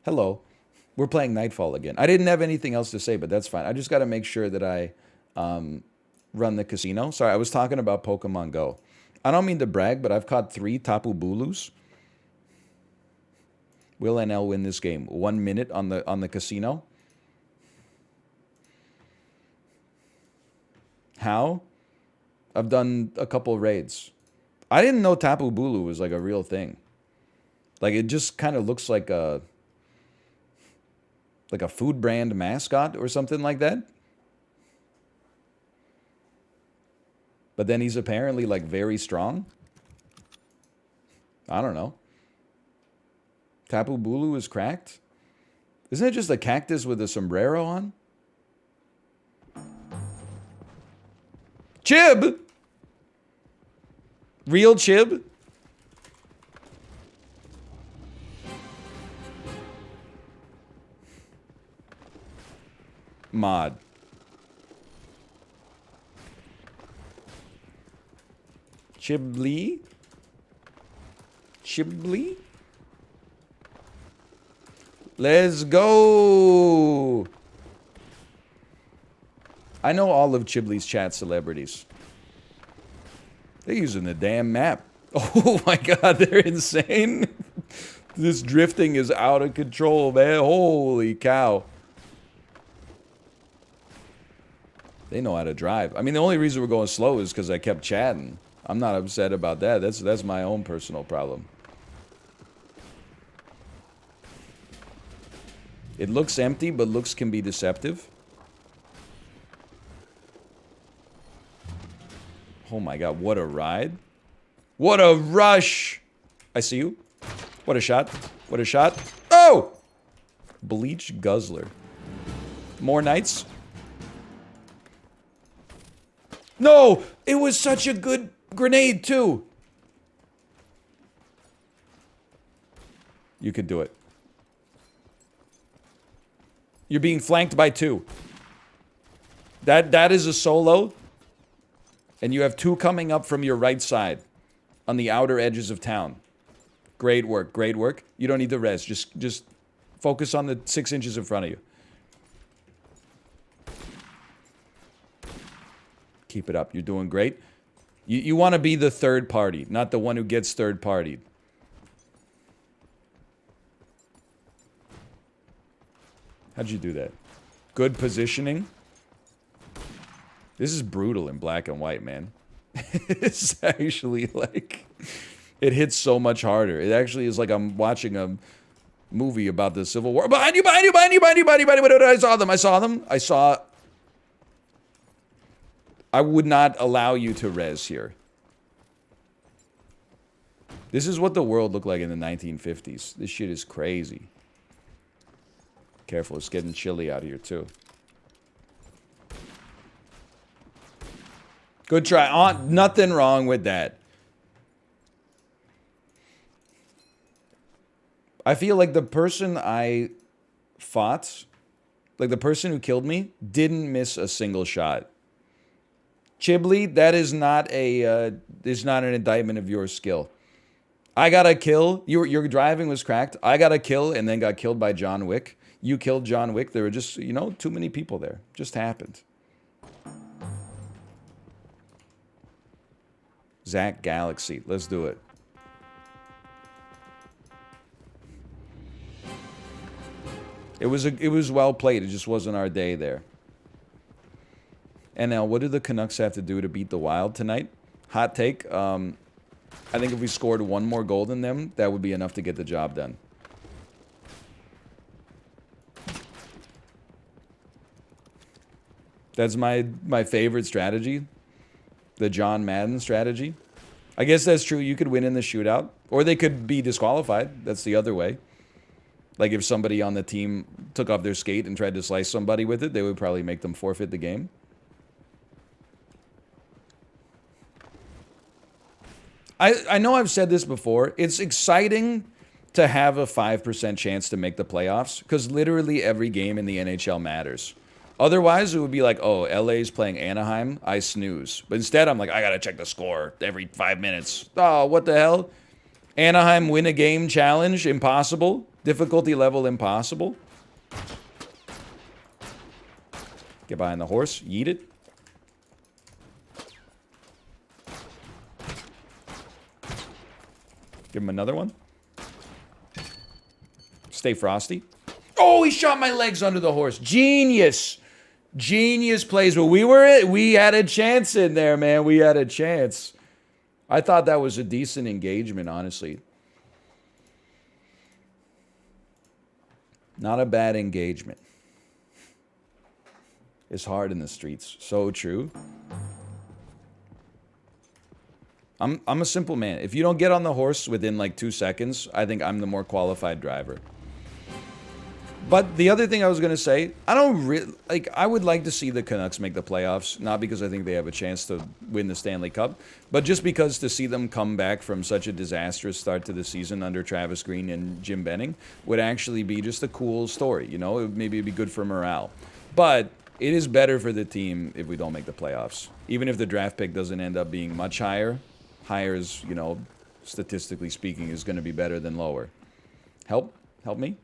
Hello. We're playing Knightfall again. I didn't have anything else to say, but that's fine. I just got to make sure that I run the casino. Sorry, I was talking about Pokemon Go. I don't mean to brag, but I've caught 3 Tapu Bulus. Will NL win this game? 1 minute on the casino. How? I've done a couple raids. I didn't know Tapu Bulu was like a real thing. Like it just kind of looks like a food brand mascot or something like that. But then he's apparently like very strong. I don't know. Tapu Bulu is cracked? Isn't it just a cactus with a sombrero on? Chib! Real Chib? Mod. Chiblee? Chiblee? Let's go! I know all of Chiblee's chat celebrities. They're using the damn map. Oh my god, they're insane. This drifting is out of control, man. Holy cow. They know how to drive. I mean, the only reason we're going slow is because I kept chatting. I'm not upset about that. That's my own personal problem. It looks empty, but looks can be deceptive. Oh my god, what a ride. What a rush! I see you. What a shot. What a shot. Oh! Bleach Guzzler. More knights? No! It was such a good grenade, too! You could do it. You're being flanked by 2. That is a solo. And you have 2 coming up from your right side. On the outer edges of town. Great work, great work. You don't need the res. Just focus on the 6 inches in front of you. Keep it up. You're doing great. You want to be the third party, not the one who gets third partied. How'd you do that? Good positioning. This is brutal in black and white, man. It's actually like... It hits so much harder. It actually is like I'm watching a movie about the Civil War. Behind you, behind you, behind you, behind you, behind you, behind you. I saw them, I saw them. I saw... I would not allow you to res here. This is what the world looked like in the 1950s. This shit is crazy. Careful, it's getting chilly out here too. Good try. Nothing wrong with that. I feel like the person I fought, like the person who killed me, didn't miss a single shot. Chiblee, that is not an indictment of your skill. I got a kill. Your driving was cracked. I got a kill and then got killed by John Wick. You killed John Wick. There were just, you know, too many people there. Just happened. Zach Galaxy. Let's do it. It was well played. It just wasn't our day there. And now, what do the Canucks have to do to beat the Wild tonight? Hot take. I think if we scored 1 more goal than them, that would be enough to get the job done. That's my favorite strategy. The John Madden strategy. I guess that's true. You could win in the shootout. Or they could be disqualified. That's the other way. Like if somebody on the team took off their skate and tried to slice somebody with it, they would probably make them forfeit the game. I know I've said this before. It's exciting to have a 5% chance to make the playoffs because literally every game in the NHL matters. Otherwise, it would be like, oh, LA's playing Anaheim, I snooze. But instead, I'm like, I gotta check the score every 5 minutes. Oh, what the hell? Anaheim win a game challenge? Impossible. Difficulty level impossible. Get behind the horse. Yeet it. Give him another one. Stay frosty. Oh, he shot my legs under the horse. Genius. Genius plays. But we had a chance in there, man. We had a chance. I thought that was a decent engagement, honestly. Not a bad engagement. It's hard in the streets. So true. I'm a simple man. If you don't get on the horse within like 2 seconds, I think I'm the more qualified driver. But the other thing I was going to say, I would like to see the Canucks make the playoffs, not because I think they have a chance to win the Stanley Cup, but just because to see them come back from such a disastrous start to the season under Travis Green and Jim Benning would actually be just a cool story, you know? Maybe it'd be good for morale. But it is better for the team if we don't make the playoffs. Even if the draft pick doesn't end up being much higher, higher is, you know, statistically speaking, is going to be better than lower. Help me?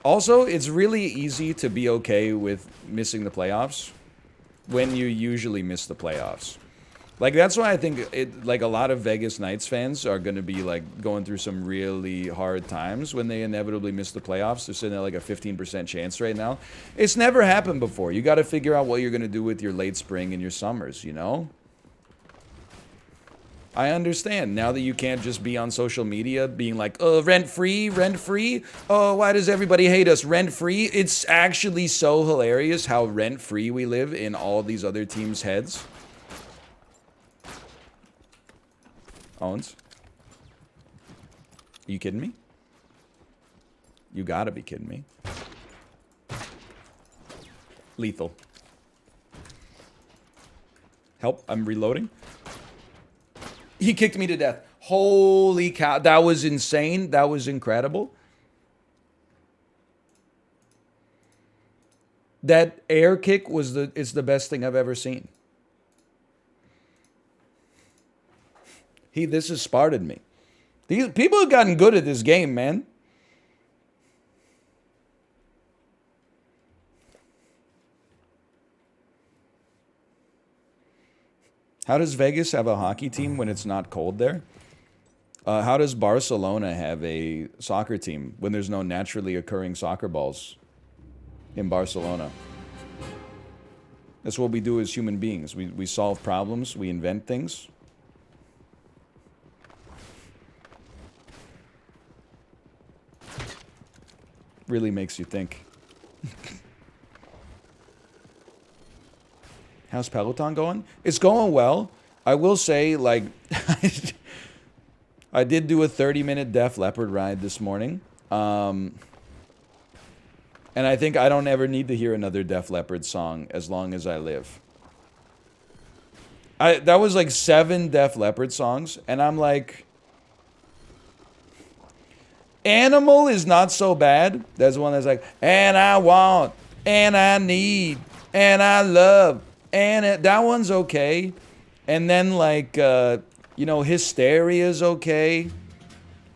Also, it's really easy to be okay with missing the playoffs when you usually miss the playoffs. Like, that's why I think like a lot of Vegas Knights fans are going to be like going through some really hard times when they inevitably miss the playoffs. They're sitting at like a 15% chance right now. It's never happened before. You got to figure out what you're going to do with your late spring and your summers, you know? I understand now that you can't just be on social media being like, oh, rent-free, rent-free. Oh, why does everybody hate us? Rent-free? It's actually so hilarious how rent-free we live in all these other teams' heads. Owens? Are you kidding me? You gotta be kidding me. Lethal. Help, I'm reloading. He kicked me to death. Holy cow. That was insane. That was incredible. That air kick is the best thing I've ever seen. This has sparted me. These people have gotten good at this game, man. How does Vegas have a hockey team when it's not cold there? How does Barcelona have a soccer team when there's no naturally occurring soccer balls in Barcelona? That's what we do as human beings. We solve problems. We invent things. Really makes you think. How's Peloton going? It's going well. I will say, like, I did do a 30-minute Def Leppard ride this morning. And I think I don't ever need to hear another Def Leppard song as long as I live. That was like 7 Def Leppard songs, and I'm like, Animal is not so bad. That's one that's like, and I want, and I need, and I love, and that one's okay. And then like, you know, Hysteria's okay.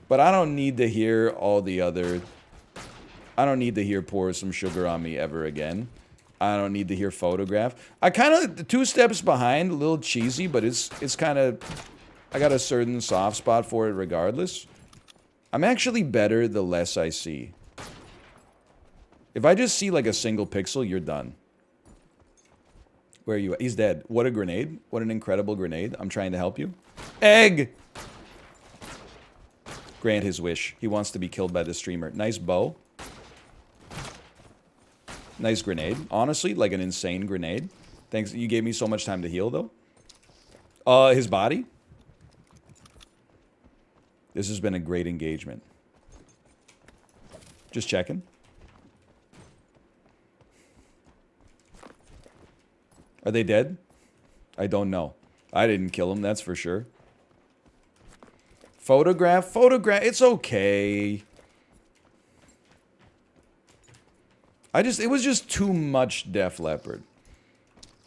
But I don't need to hear all the other, I don't need to hear Pour Some Sugar on Me ever again. I don't need to hear Photograph. I kind of, 2 steps behind, a little cheesy, but it's kind of, I got a certain soft spot for it regardless. I'm actually better the less I see. If I just see like a single pixel, you're done. Where are you at? He's dead. What a grenade. What an incredible grenade. I'm trying to help you. Egg! Grant his wish. He wants to be killed by the streamer. Nice bow. Nice grenade. Honestly, like an insane grenade. Thanks. You gave me so much time to heal, though. His body? This has been a great engagement. Just checking. Are they dead? I don't know. I didn't kill them, that's for sure. Photograph? It's okay. It was just too much Def Leppard.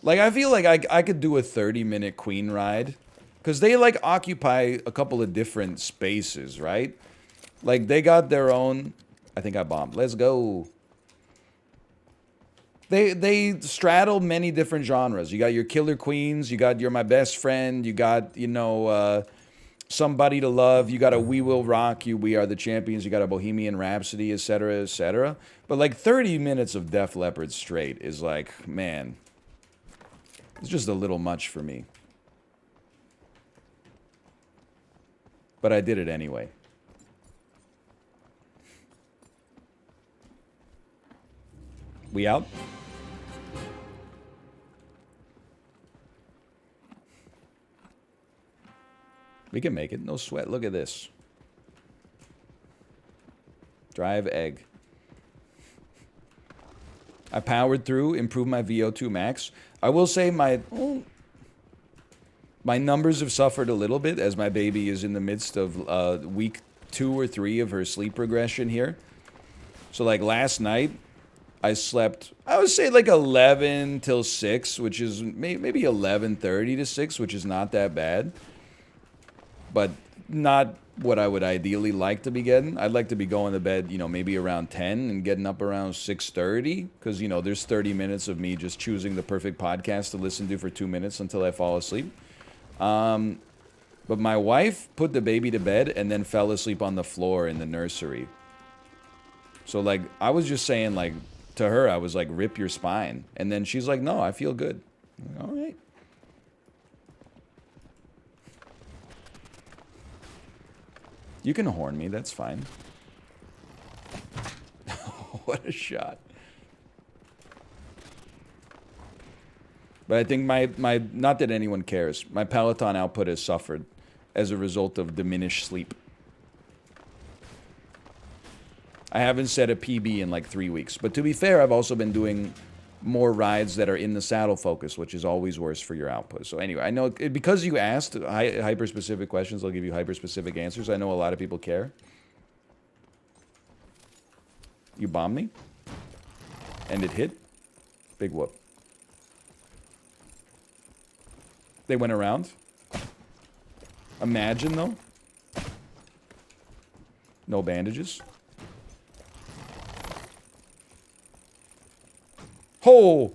Like, I feel like I could do a 30-minute Queen ride. Because they, like, occupy a couple of different spaces, right? Like, they got their own... I think I bombed. Let's go. They straddle many different genres. You got your Killer Queens. You got You're My Best Friend. You got, you know, Somebody to Love. You got a We Will Rock You, We Are the Champions. You got a Bohemian Rhapsody, etc., etc. But, like, 30 minutes of Def Leppard straight is like, man... It's just a little much for me. But I did it anyway. We out? We can make it. No sweat. Look at this. Drive egg. I powered through, improved my VO2 max. I will say my numbers have suffered a little bit as my baby is in the midst of week 2 or 3 of her sleep regression here. So like last night, I slept, I would say like 11 till 6, which is maybe 11:30 to 6, which is not that bad. But not what I would ideally like to be getting. I'd like to be going to bed, you know, maybe around 10 and getting up around 6:30. Because, you know, there's 30 minutes of me just choosing the perfect podcast to listen to for 2 minutes until I fall asleep. But my wife put the baby to bed and then fell asleep on the floor in the nursery. So, like, I was just saying, like, to her, I was like, rip your spine. And then she's like, no, I feel good. I'm like, all right. You can horn me, that's fine. What a shot. But I think my not that anyone cares, my Peloton output has suffered as a result of diminished sleep. I haven't set a PB in like 3 weeks. But to be fair, I've also been doing more rides that are in the saddle focus, which is always worse for your output. So anyway, I know because you asked hyper-specific questions, I'll give you hyper-specific answers. I know a lot of people care. You bombed me? And it hit? Big whoop. They went around? Imagine, though. No bandages. Oh!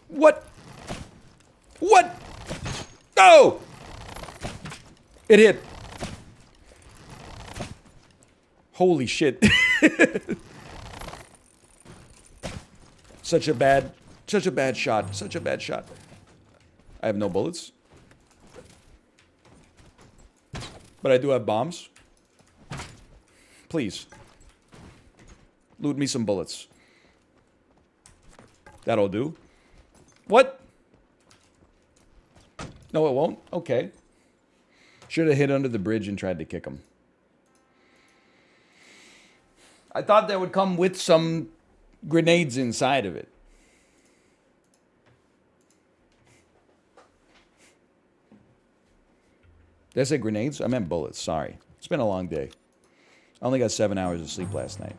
What? What? Oh! It hit. Holy shit. Such a bad shot. Such a bad shot. I have no bullets. But I do have bombs. Please. Loot me some bullets. That'll do. What? No, it won't? Okay. Should have hit under the bridge and tried to kick him. I thought that would come with some grenades inside of it. Did I say grenades? I meant bullets. Sorry. It's been a long day. I only got 7 hours of sleep last night.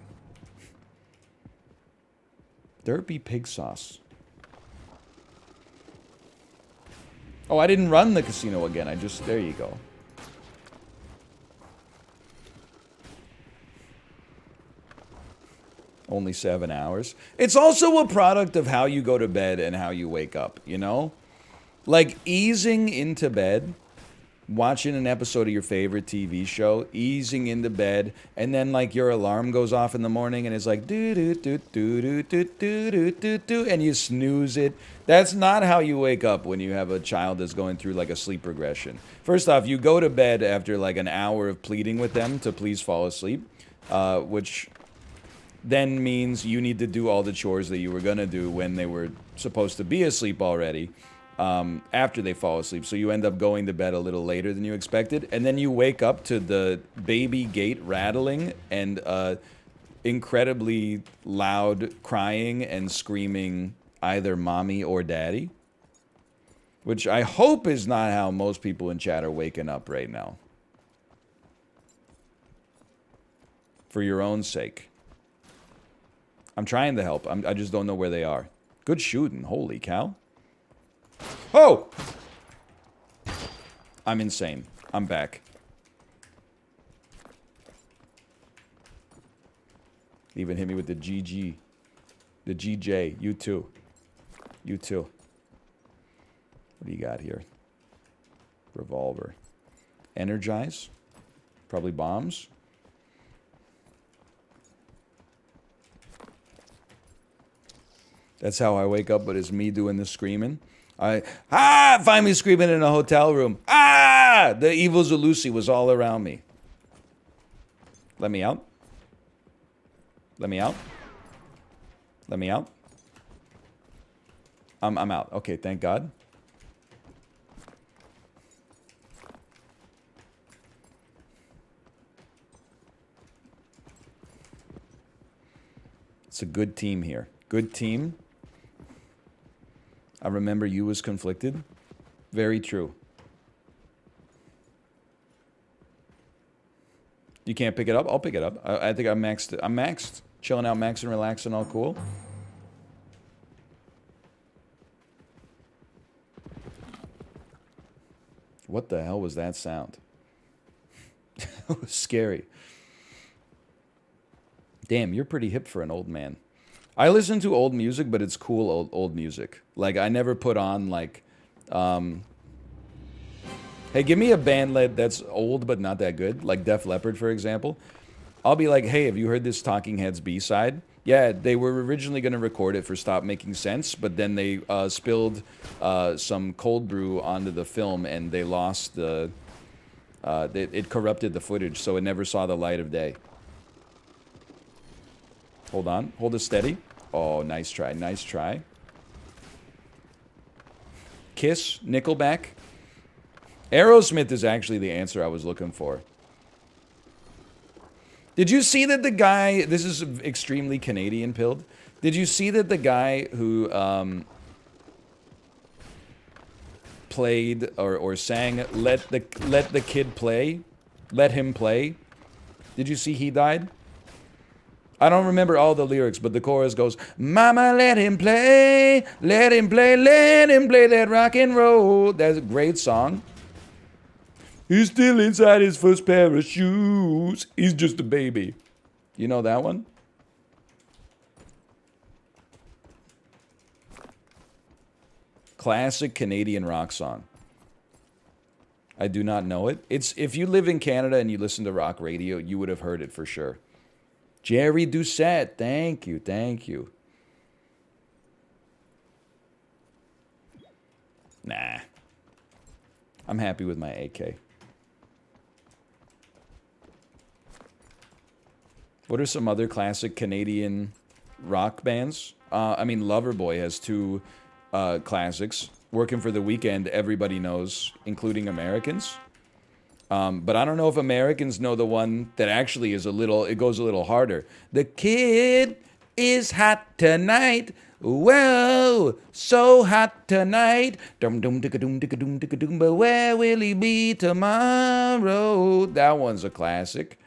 Derpy pig sauce. Oh, I didn't run the casino again. I just... There you go. Only 7 hours. It's also a product of how you go to bed and how you wake up, you know? Like, easing into bed... Watching an episode of your favorite TV show, easing into bed, and then like your alarm goes off in the morning and it's like do do do do do do do do do do, and you snooze it. That's not how you wake up when you have a child that's going through like a sleep regression. First off, you go to bed after like an hour of pleading with them to please fall asleep, which then means you need to do all the chores that you were gonna do when they were supposed to be asleep already. After they fall asleep. So you end up going to bed a little later than you expected. And then you wake up to the baby gate rattling and incredibly loud crying and screaming either mommy or daddy. Which I hope is not how most people in chat are waking up right now. For your own sake. I'm trying to help. I just don't know where they are. Good shooting. Holy cow. Oh! I'm insane. I'm back. Even hit me with the GG. The GJ. You too. You too. What do you got here? Revolver. Energize. Probably bombs. That's how I wake up, but it's me doing the screaming. Find me screaming in a hotel room. The evil Zalusi was all around me. Let me out. Let me out. Let me out. I'm out. Okay, thank God. It's a good team here. Good team. I remember you was conflicted. Very true. You can't pick it up? I'll pick it up. I think I'm maxed. I'm maxed. Chilling out, maxing, relaxing, all cool. What the hell was that sound? It was scary. Damn, you're pretty hip for an old man. I listen to old music, but it's cool old music. Like, I never put on, like, hey, give me a band that's old but not that good, like Def Leppard, for example. I'll be like, hey, have you heard this Talking Heads B-side? Yeah, they were originally going to record it for Stop Making Sense, but then they spilled some cold brew onto the film, and they lost the... it corrupted the footage, so it never saw the light of day. Hold on. Hold it steady. Oh, nice try. Nice try. Kiss. Nickelback. Aerosmith is actually the answer I was looking for. Did you see that the guy... This is extremely Canadian pilled. Did you see that the guy who played or sang Let the Kid Play? Let Him Play? Did you see he died? I don't remember all the lyrics, but the chorus goes, Mama, let him play, let him play, let him play that rock and roll. That's a great song. He's still inside his first pair of shoes. He's just a baby. You know that one? Classic Canadian rock song. I do not know it. It's if you live in Canada and you listen to rock radio, you would have heard it for sure. Jerry Doucette, thank you, thank you. Nah. I'm happy with my AK. What are some other classic Canadian rock bands? I mean, Loverboy has two classics. Working for the Weekend, everybody knows, including Americans. But I don't know if Americans know the one that actually is it goes a little harder. The kid is hot tonight. Whoa, so hot tonight. Dum dum dicka dum dicka dum dicka dum. But where will he be tomorrow? That one's a classic.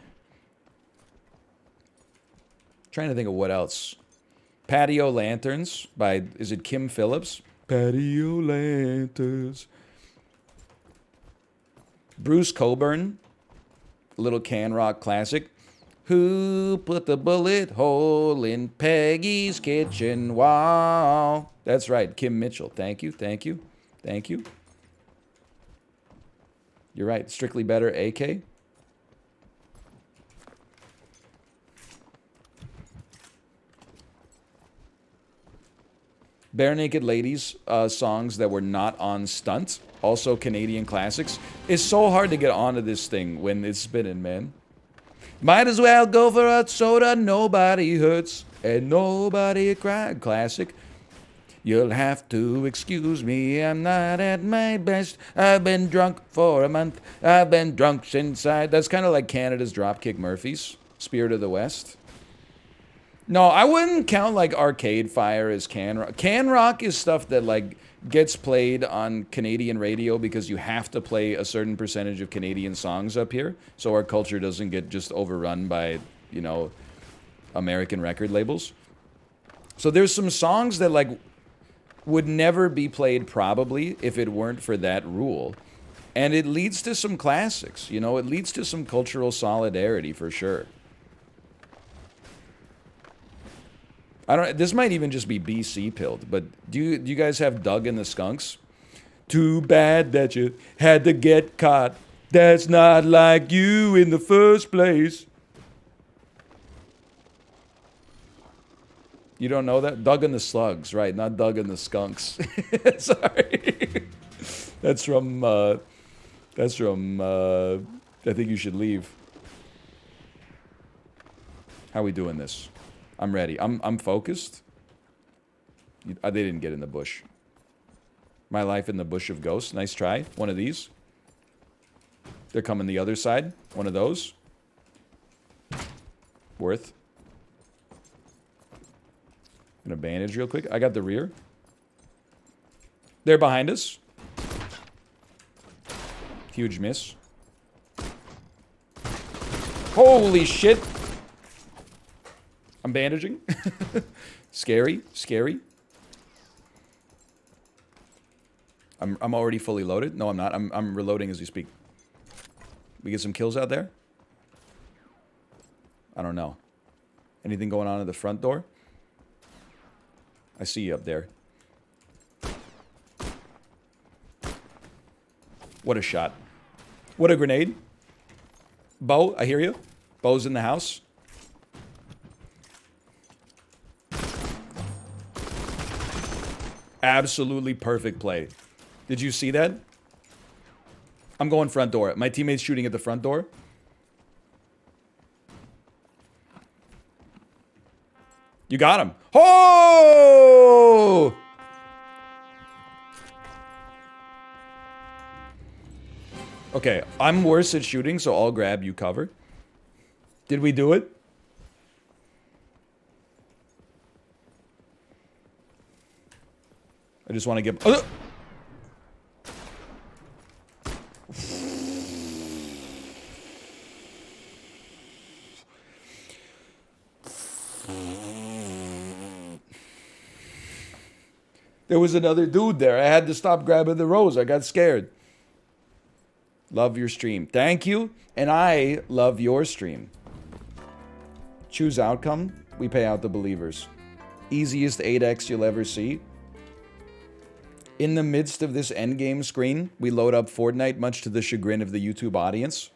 Trying to think of what else. Patio Lanterns by, is it Kim Phillips? Patio Lanterns. Bruce Coburn, little can rock classic. Who put the bullet hole in Peggy's kitchen wall? That's right, Kim Mitchell. Thank you, thank you, thank you. You're right, Strictly Better AK. Bare Naked Ladies songs that were not on Stunt, also Canadian classics. It's so hard to get onto this thing when it's spinning, man. Might as well go for a soda, nobody hurts and nobody cries. Classic. You'll have to excuse me, I'm not at my best. I've been drunk for a month. I've been drunk since That's kind of like Canada's Dropkick Murphys, Spirit of the West. No, I wouldn't count like Arcade Fire as can rock. Can rock is stuff that like gets played on Canadian radio because you have to play a certain percentage of Canadian songs up here, so our culture doesn't get just overrun by, you know, American record labels. So there's some songs that like would never be played probably if it weren't for that rule. And it leads to some classics, you know, it leads to some cultural solidarity for sure. I don't. This might even just be BC pilled, but do you guys have Doug and the Skunks? Too bad that you had to get caught. That's not like you in the first place. You don't know that? Doug and the Slugs, right? Not Doug and the Skunks. Sorry. That's from I think you should leave. How we doing this? I'm ready. I'm focused. They didn't get in the bush. My life in the bush of ghosts. Nice try. One of these. They're coming the other side. One of those. Worth. Gonna bandage real quick. I got the rear. They're behind us. Huge miss. Holy shit. I'm bandaging. Scary, scary. I'm already fully loaded. No, I'm not. I'm reloading as we speak. We get some kills out there? I don't know. Anything going on at the front door? I see you up there. What a shot. What a grenade. Bo, I hear you. Bo's in the house. Absolutely perfect play. Did you see that? I'm going front door. My teammate's shooting at the front door. You got him. Oh! Okay, I'm worse at shooting, so I'll grab you cover. Did we do it? I just want to get... There was another dude there. I had to stop grabbing the rose. I got scared. Love your stream. Thank you. And I love your stream. Choose outcome. We pay out the believers. Easiest 8x you'll ever see. In the midst of this endgame screen, we load up Fortnite, much to the chagrin of the YouTube audience.